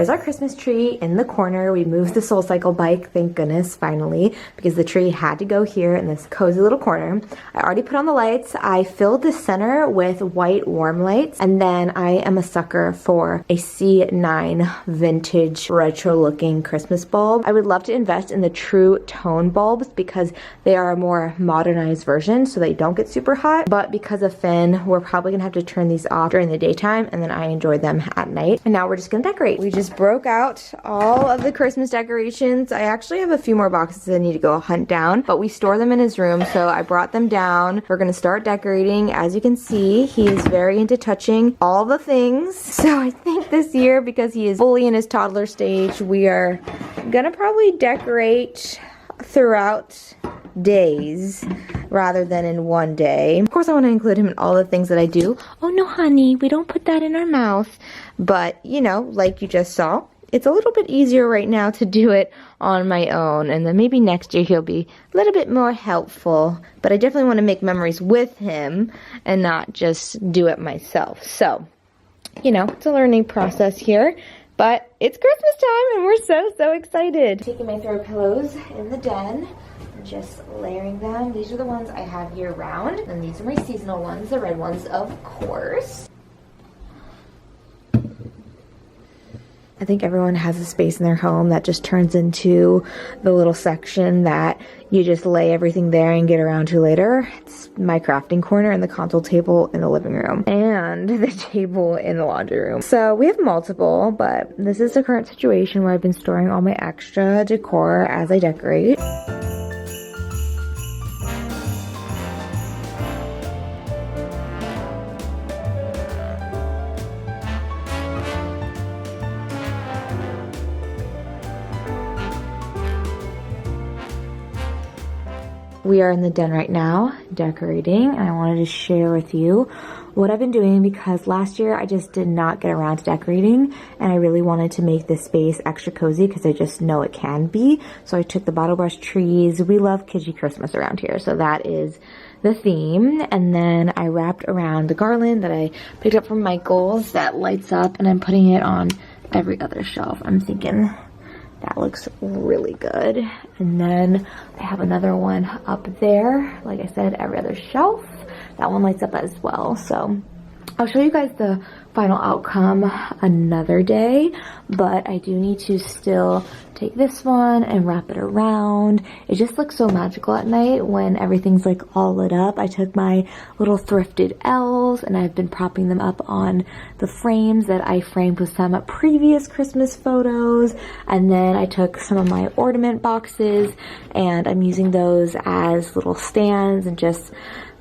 here's our Christmas tree in the corner. We moved the SoulCycle bike, thank goodness, finally, because the tree had to go here in this cozy little corner. I already put on the lights. I filled the center with white warm lights, and then I am a sucker for a C9 vintage retro looking Christmas bulb. I would love to invest in the true tone bulbs because they are a more modernized version so they don't get super hot, but because of Finn, we're probably gonna have to turn these off during the daytime, and then I enjoy them at night. And now we're just gonna decorate. We just broke out all of the Christmas decorations. I actually have a few more boxes that I need to go hunt down, but we store them in his room, so I brought them down. We're gonna start decorating. As you can see, he is very into touching all the things. So I think this year, because he is fully in his toddler stage, we are gonna probably decorate throughout days rather than in one day. Of course, I want to include him in all the things that I do. Oh no, honey, we don't put that in our mouth. But, you know, like you just saw, it's a little bit easier right now to do it on my own, and then maybe next year he'll be a little bit more helpful. But I definitely want to make memories with him and not just do it myself. So, you know, it's a learning process here. But it's Christmas time and we're so excited. Taking my throw pillows in the den and just layering them. These are the ones I have year round. And these are my seasonal ones, the red ones, of course. I think everyone has a space in their home that just turns into the little section that you just lay everything there and get around to later. It's my crafting corner and the console table in the living room and the table in the laundry room. So we have multiple, but this is the current situation where I've been storing all my extra decor as I decorate. We are in the den right now, decorating, and I wanted to share with you what I've been doing because last year I just did not get around to decorating, and I really wanted to make this space extra cozy because I just know it can be. So I took the bottle brush trees. We love kitschy Christmas around here, so that is the theme. And then I wrapped around the garland that I picked up from Michael's that lights up, and I'm putting it on every other shelf. I'm thinking that looks really good. And then I have another one up there. Like I said, every other shelf. That one lights up as well. So I'll show you guys the final outcome another day, but I do need to still take this one and wrap it around. It just looks so magical at night when everything's like all lit up. I took my little thrifted L's and I've been propping them up on the frames that I framed with some previous Christmas photos, and then I took some of my ornament boxes and I'm using those as little stands and just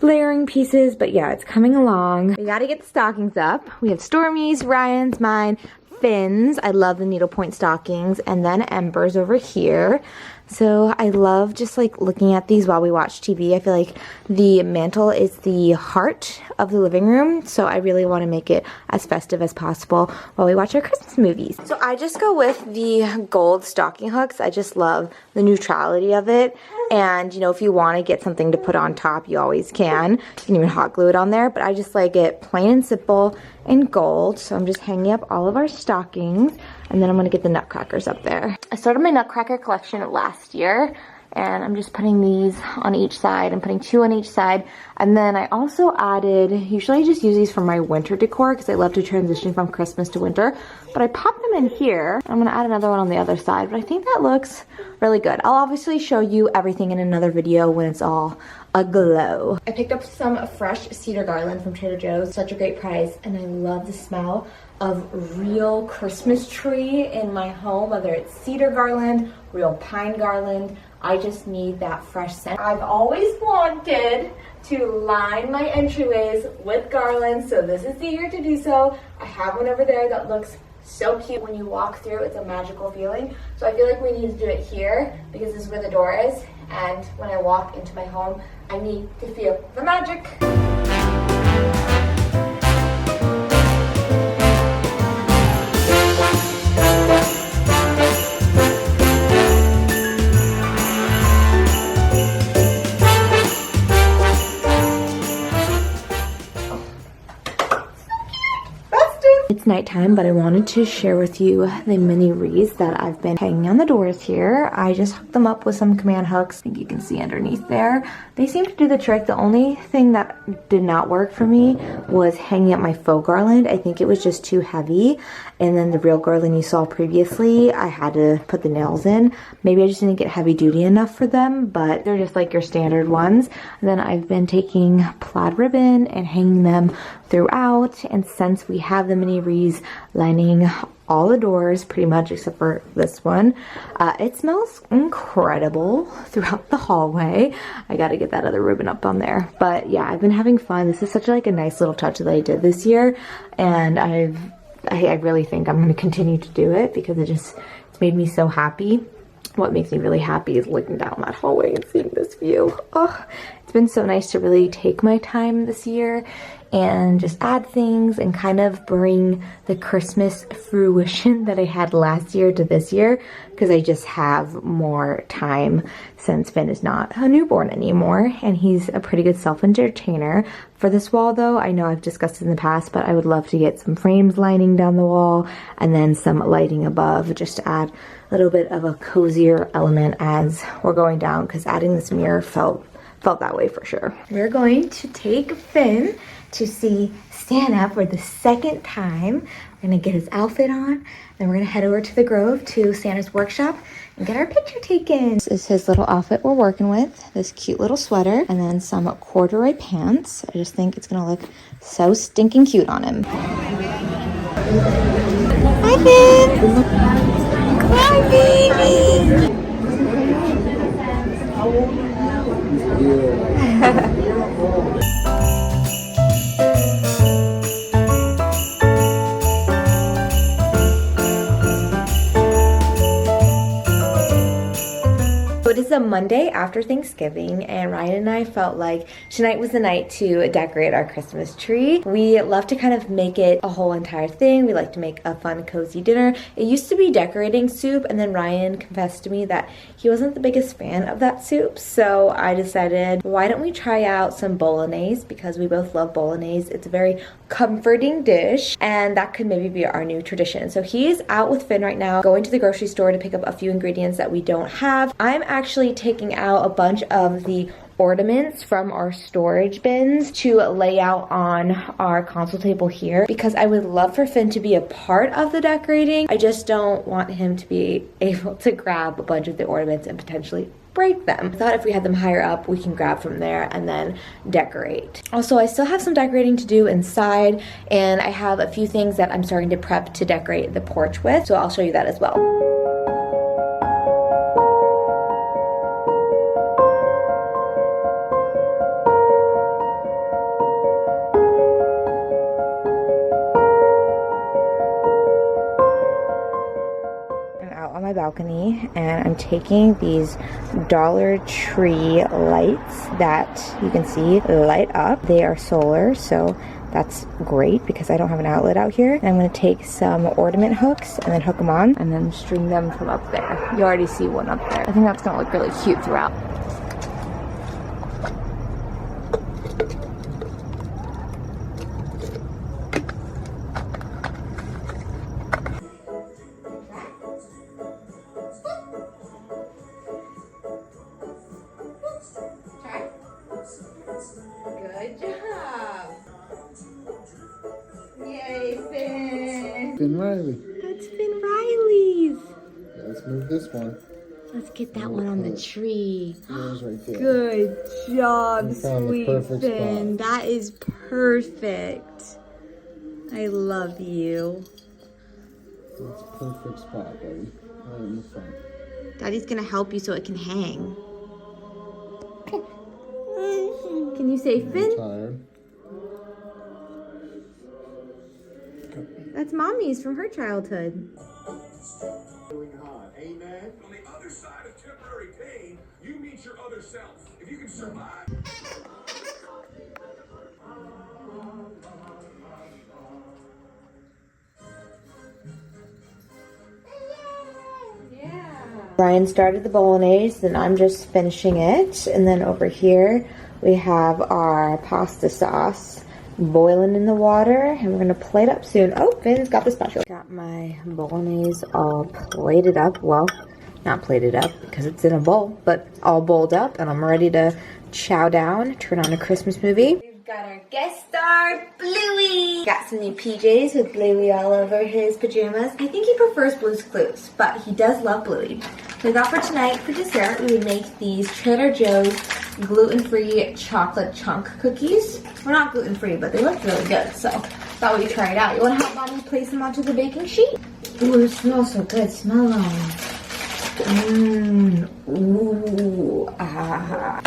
layering pieces. But yeah, it's coming along. We gotta get the stockings up. We have Stormy's, Ryan's, mine, Finn's. I love the needlepoint stockings, and then Ember's over here. So I love just like looking at these while we watch TV. I feel like the mantle is the heart of the living room, so I really want to make it as festive as possible while we watch our Christmas movies. So I just go with the gold stocking hooks. I just love the neutrality of it. And you know, if you want to get something to put on top, you always can. You can even hot glue it on there, but I just like it plain and simple and gold. So I'm just hanging up all of our stockings, and then I'm gonna get the nutcrackers up there. I started my nutcracker collection last year, and I'm just putting these on each side. I'm putting 2 on each side. And then I also added, usually I just use these for my winter decor because I love to transition from Christmas to winter, but I popped them in here. I'm gonna add another one on the other side, but I think that looks really good. I'll obviously show you everything in another video when it's all aglow. I picked up some fresh cedar garland from Trader Joe's. Such a great price, and I love the smell of real Christmas tree in my home, whether it's cedar garland, real pine garland. I just need that fresh scent. I've always wanted to line my entryways with garland, so this is the year to do so. I have one over there that looks so cute. When you walk through, it's a magical feeling. So I feel like we need to do it here because this is where the door is, and when I walk into my home, I need to feel the magic. nighttime, but I wanted to share with you the mini wreaths that I've been hanging on the doors here. I just hooked them up with some command hooks. I think you can see underneath there. They seem to do the trick. The only thing that did not work for me was hanging up my faux garland. I think it was just too heavy. And then the real garland you saw previously, I had to put the nails in. Maybe I just didn't get heavy duty enough for them, but they're just like your standard ones. And then I've been taking plaid ribbon and hanging them throughout. And since we have the mini wreaths lining all the doors pretty much except for this one, it smells incredible throughout the hallway. I gotta get that other ribbon up on there. But yeah, I've been having fun. This is such like a nice little touch that I did this year, and I really think I'm going to continue to do it because it's made me so happy. What makes me really happy is looking down that hallway and seeing this view. Oh, it's been so nice to really take my time this year and just add things and kind of bring the Christmas fruition that I had last year to this year, because I just have more time since Finn is not a newborn anymore and he's a pretty good self-entertainer. For this wall though, I know I've discussed it in the past, but I would love to get some frames lining down the wall and then some lighting above just to add a little bit of a cozier element as we're going down, because adding this mirror felt that way for sure. We're going to take Finn to see Santa for the second time. We're gonna get his outfit on, then we're gonna head over to the Grove to Santa's workshop and get our picture taken. This is his little outfit we're working with, this cute little sweater, and then some corduroy pants. I just think it's gonna look so stinking cute on him. Hi, Finn! Hi, baby! So it is a Monday after Thanksgiving, and Ryan and I felt like tonight was the night to decorate our Christmas tree. We love to kind of make it a whole entire thing. We like to make a fun, cozy dinner. It used to be decorating soup, and then Ryan confessed to me that he wasn't the biggest fan of that soup. So I decided, why don't we try out some bolognese, because we both love bolognese. It's a very comforting dish, and that could maybe be our new tradition. So he's out with Finn right now, going to the grocery store to pick up a few ingredients that we don't have. I'm actually taking out a bunch of the ornaments from our storage bins to lay out on our console table here, because I would love for Finn to be a part of the decorating. I just don't want him to be able to grab a bunch of the ornaments and potentially break them. I thought if we had them higher up, we can grab from there and then decorate. Also, I still have some decorating to do inside, and I have a few things that I'm starting to prep to decorate the porch with, so I'll show you that as well. My balcony, and I'm taking these Dollar Tree lights that you can see light up. They are solar, so that's great because I don't have an outlet out here. And I'm going to take some ornament hooks and then hook them on and then string them from up there. You already see one up there. I think that's going to look really cute throughout. Good job. Yay, Finn. Finn Riley. That's Finn Riley's. Let's move this one. Let's get that one on the tree. There's right there. Good job, You found the sweet perfect Finn. spot. That is perfect. I love you. That's a perfect spot, buddy. Right in the front. Daddy's gonna help you so it can hang. Can you say Finn? Tired. That's Mommy's from her childhood. Amen. On the other side of temporary pain, you meet your other self. If you can survive. Ryan started the bolognese, and I'm just finishing it. And then over here we have our pasta sauce. boiling in the water, and we're gonna plate up soon. Oh, Finn's got the special. Got my bolognese all plated up. Well, not plated up because it's in a bowl, but all bowled up, and I'm ready to chow down, turn on a Christmas movie. We've got our guest star, Bluey. Got some new PJs with Bluey all over his pajamas. I think he prefers Blue's Clues, but he does love Bluey. So I thought for tonight, for dessert, we would make these Trader Joe's gluten-free chocolate chunk cookies. We're not gluten-free, but they look really good, so thought we'd try it out. You want to help Mommy place them onto the baking sheet? Ooh, it smells so good. Smell them. Ooh. Ah.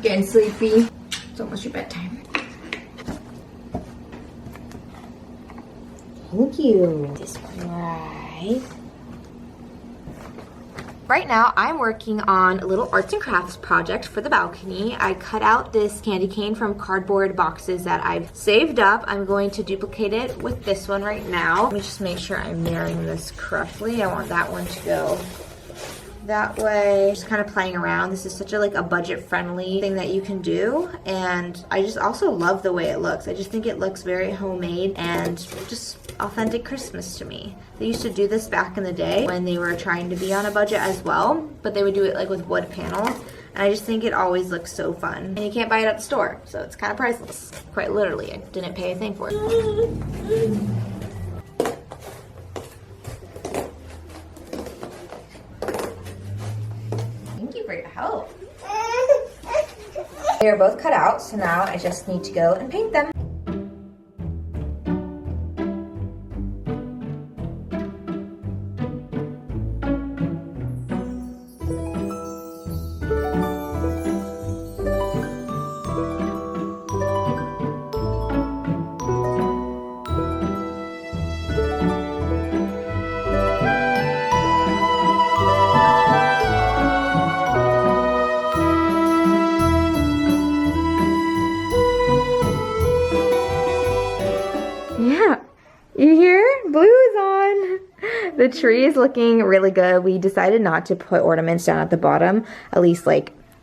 Getting sleepy. It's almost your bedtime. Thank you. This one right. Right now, I'm working on a little arts and crafts project for the balcony. I cut out this candy cane from cardboard boxes that I've saved up. I'm going to duplicate it with this one right now. Let me just make sure I'm mirroring this correctly. I want that one to go that way. Just kind of playing around. This is such a budget-friendly thing that you can do, and I just also love the way it looks. I just think it looks very homemade and just authentic Christmas to me. They used to do this back in the day when they were trying to be on a budget as well, but they would do it with wood panels, and I just think it always looks so fun. And you can't buy it at the store, so it's kind of priceless. Quite literally, I didn't pay a thing for it. Thank you for your help. They are both cut out, so now I just need to go and paint them. Yeah, you hear? Blue is on. The tree is looking really good. We decided not to put ornaments down at the bottom, at least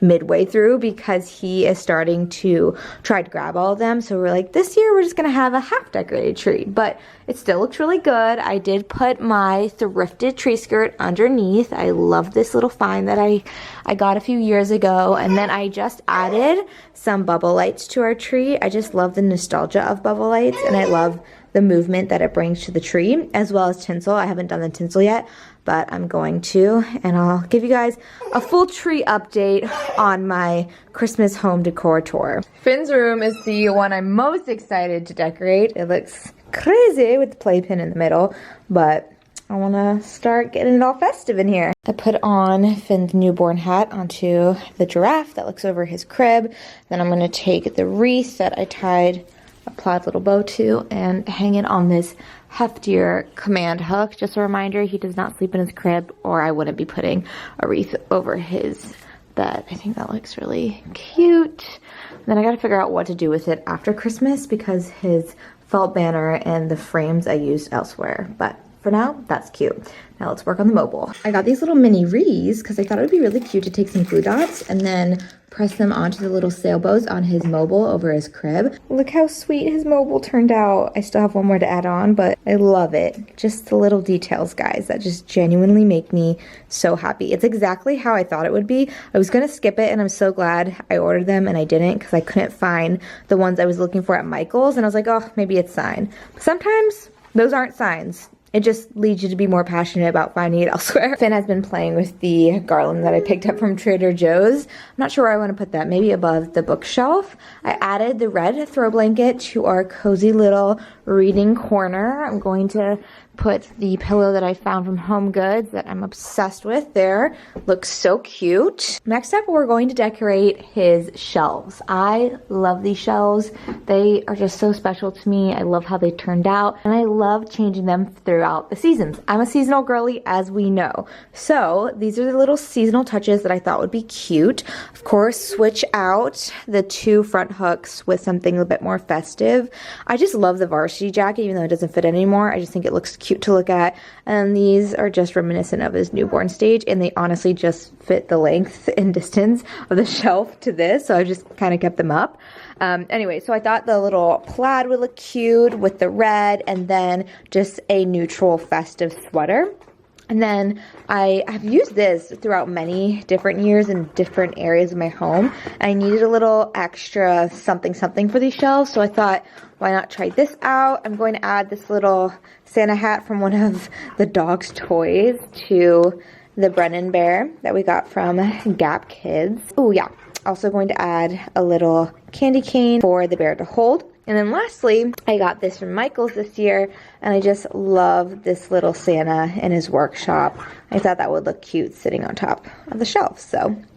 midway through, because he is starting to try to grab all of them. So we're like, this year we're just gonna have a half decorated tree, but it still looks really good. I did put my thrifted tree skirt underneath. I love this little find that I got a few years ago. And then I just added some bubble lights to our tree. I just love the nostalgia of bubble lights, and I love the movement that it brings to the tree, as well as tinsel. I haven't done the tinsel yet, but I'm going to, and I'll give you guys a full tree update on my Christmas home decor tour. Finn's room is the one I'm most excited to decorate. It looks crazy with the playpen in the middle, but I want to start getting it all festive in here. I put on Finn's newborn hat onto the giraffe that looks over his crib. Then I'm going to take the wreath that I tied a plaid little bow to and hang it on this heftier command hook. Just a reminder, he does not sleep in his crib, or I wouldn't be putting a wreath over his bed. I think that looks really cute. Then I gotta figure out what to do with it after Christmas, because his felt banner and the frames I used elsewhere. But for now, that's cute. Now let's work on the mobile. I got these little mini wreaths because I thought it would be really cute to take some glue dots and then press them onto the little sailboats on his mobile over his crib. Look how sweet his mobile turned out. I still have one more to add on, but I love it. Just the little details, guys, that just genuinely make me so happy. It's exactly how I thought it would be. I was gonna skip it, and I'm so glad I ordered them and I didn't, because I couldn't find the ones I was looking for at Michael's, and I was like, oh, maybe it's a sign. But sometimes those aren't signs. It just leads you to be more passionate about finding it elsewhere. Finn has been playing with the garland that I picked up from Trader Joe's. I'm not sure where I want to put that, maybe above the bookshelf. I added the red throw blanket to our cozy little reading corner. I'm going to put the pillow that I found from Home Goods that I'm obsessed with there. Looks so cute. Next up, we're going to decorate his shelves. I love these shelves. They are just so special to me. I love how they turned out, and I love changing them throughout the seasons. I'm a seasonal girly, as we know. So these are the little seasonal touches that I thought would be cute. Of course, switch out the two front hooks with something a bit more festive. I just love the varsity jacket, even though it doesn't fit anymore. I just think it looks cute to look at, and these are just reminiscent of his newborn stage, and they honestly just fit the length and distance of the shelf to this, so I just kind of kept them up. Anyway, so I thought the little plaid would look cute with the red and then just a neutral festive sweater. And then I have used this throughout many different years in different areas of my home. I needed a little extra something for these shelves, so I thought, why not try this out? I'm going to add this little Santa hat from one of the dog's toys to the Brennan bear that we got from Gap Kids. Oh yeah, also going to add a little candy cane for the bear to hold. And then lastly, I got this from Michael's this year, and I just love this little Santa in his workshop. I thought that would look cute sitting on top of the shelf, so I'm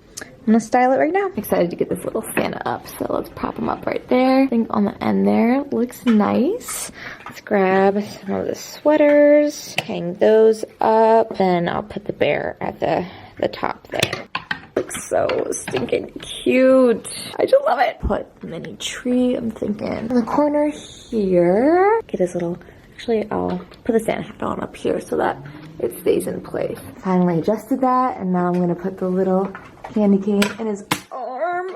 gonna style it right now. Excited to get this little Santa up, so let's prop him up right there. I think on the end there looks nice. Let's grab some of the sweaters, hang those up, then I'll put the bear at the top there. Looks so stinking cute. I just love it. Put the mini tree, I'm thinking, in the corner here. Get his little, actually I'll put the Santa hat on up here so that it stays in place. Finally adjusted that, and now I'm gonna put the little candy cane in his arm.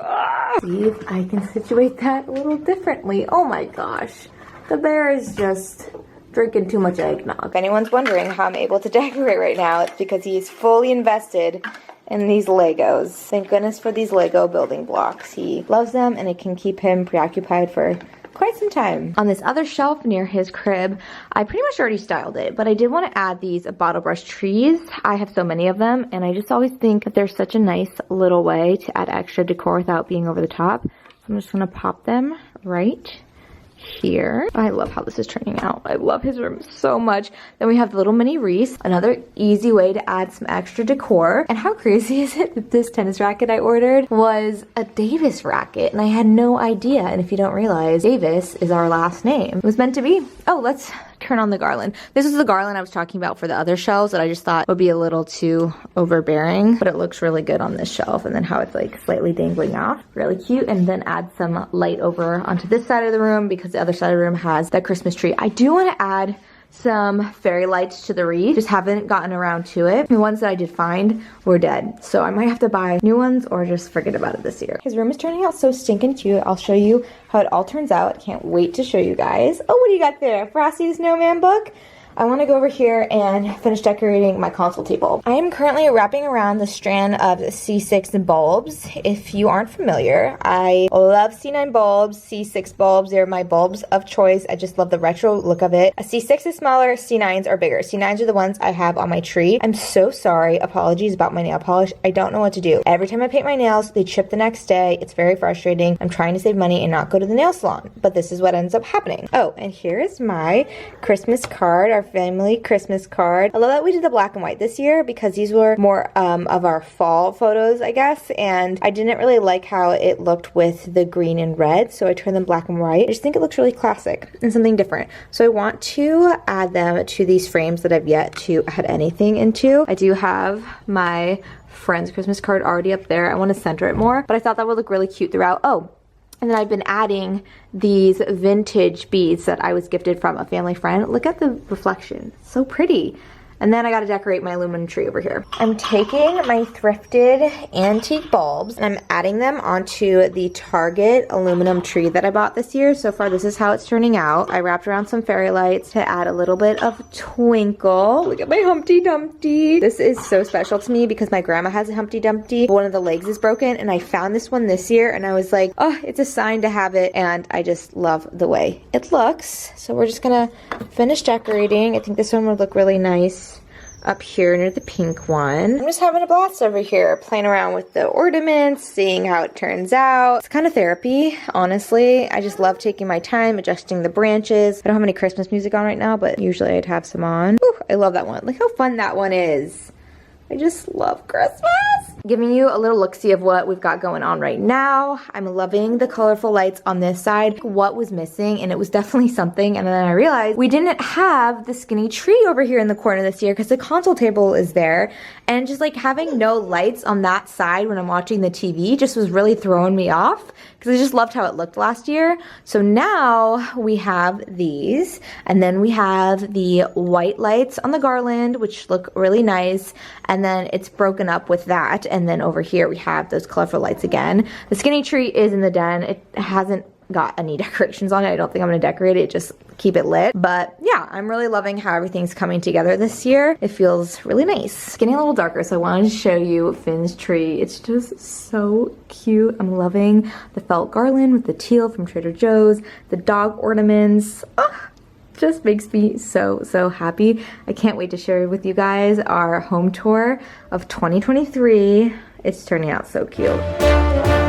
See if I can situate that a little differently. Oh my gosh. The bear is just drinking too much eggnog. If anyone's wondering how I'm able to decorate right now, it's because he's fully invested in these Legos. Thank goodness for these Lego building blocks. He loves them, and it can keep him preoccupied for quite some time. On this other shelf near his crib, I pretty much already styled it, but I did want to add these bottle brush trees. I have so many of them, and I just always think that they're such a nice little way to add extra decor without being over the top. So I'm just gonna pop them right here. I love how this is turning out. I love his room so much. Then we have the little mini wreath, another easy way to add some extra decor. And how crazy is it that this tennis racket I ordered was a Davis racket, and I had no idea. And if you don't realize, Davis is our last name. It was meant to be. Oh, let's turn on the garland. This is the garland I was talking about for the other shelves that I just thought would be a little too overbearing, but it looks really good on this shelf. And then how it's like slightly dangling off, really cute. And then add some light over onto this side of the room because the other side of the room has that Christmas tree. I do want to add some fairy lights to the wreath, just haven't gotten around to it. The ones that I did find were dead, so I might have to buy new ones or just forget about it this year. His room is turning out so stinking cute. I'll show you how it all turns out. Can't wait to show you guys. Oh, what do you got there? Frosty the Snowman book? I want to go over here and finish decorating my console table. I am currently wrapping around the strand of C6 bulbs. If you aren't familiar, I love C9 bulbs, C6 bulbs. They're my bulbs of choice. I just love the retro look of it. A C6 is smaller, C9s are bigger. C9s are the ones I have on my tree. I'm so sorry. Apologies about my nail polish. I don't know what to do. Every time I paint my nails, they chip the next day. It's very frustrating. I'm trying to save money and not go to the nail salon, but this is what ends up happening. Oh, and here's my Christmas card, our family Christmas card. I love that we did the black and white this year because these were more of our fall photos, I guess, and I didn't really like how it looked with the green and red, so I turned them black and white. I just think it looks really classic and something different. So I want to add them to these frames that I've yet to add anything into. I do have my friend's Christmas card already up there. I want to center it more, but I thought that would look really cute throughout. Oh, and then I've been adding these vintage beads that I was gifted from a family friend. Look at the reflection, so pretty. And then I gotta decorate my aluminum tree over here. I'm taking my thrifted antique bulbs and I'm adding them onto the Target aluminum tree that I bought this year. So far, this is how it's turning out. I wrapped around some fairy lights to add a little bit of twinkle. Look at my Humpty Dumpty. This is so special to me because my grandma has a Humpty Dumpty. One of the legs is broken and I found this one this year and I was like, oh, it's a sign to have it. And I just love the way it looks. So we're just gonna finish decorating. I think this one would look really nice up here near the pink one. I'm just having a blast over here, playing around with the ornaments, seeing how it turns out. It's kind of therapy, honestly. I just love taking my time, adjusting the branches. I don't have any Christmas music on right now, but usually I'd have some on. Ooh, I love that one. Look how fun that one is. I just love Christmas. Giving you a little look-see of what we've got going on right now. I'm loving the colorful lights on this side. What was missing, and it was definitely something, and then I realized we didn't have the skinny tree over here in the corner this year because the console table is there, and just like having no lights on that side when I'm watching the TV just was really throwing me off because I just loved how it looked last year. So now we have these, and then we have the white lights on the garland, which look really nice, and then it's broken up with that. And then over here we have those colorful lights again. The skinny tree is in the den. It hasn't got any decorations on it. I don't think I'm gonna decorate it, just keep it lit. But yeah, I'm really loving how everything's coming together this year. It feels really nice. It's getting a little darker, so I wanted to show you Finn's tree. It's just so cute. I'm loving the felt garland with the teal from Trader Joe's, the dog ornaments. Oh, just makes me so happy. I can't wait to share with you guys our home tour of 2023. It's turning out so cute.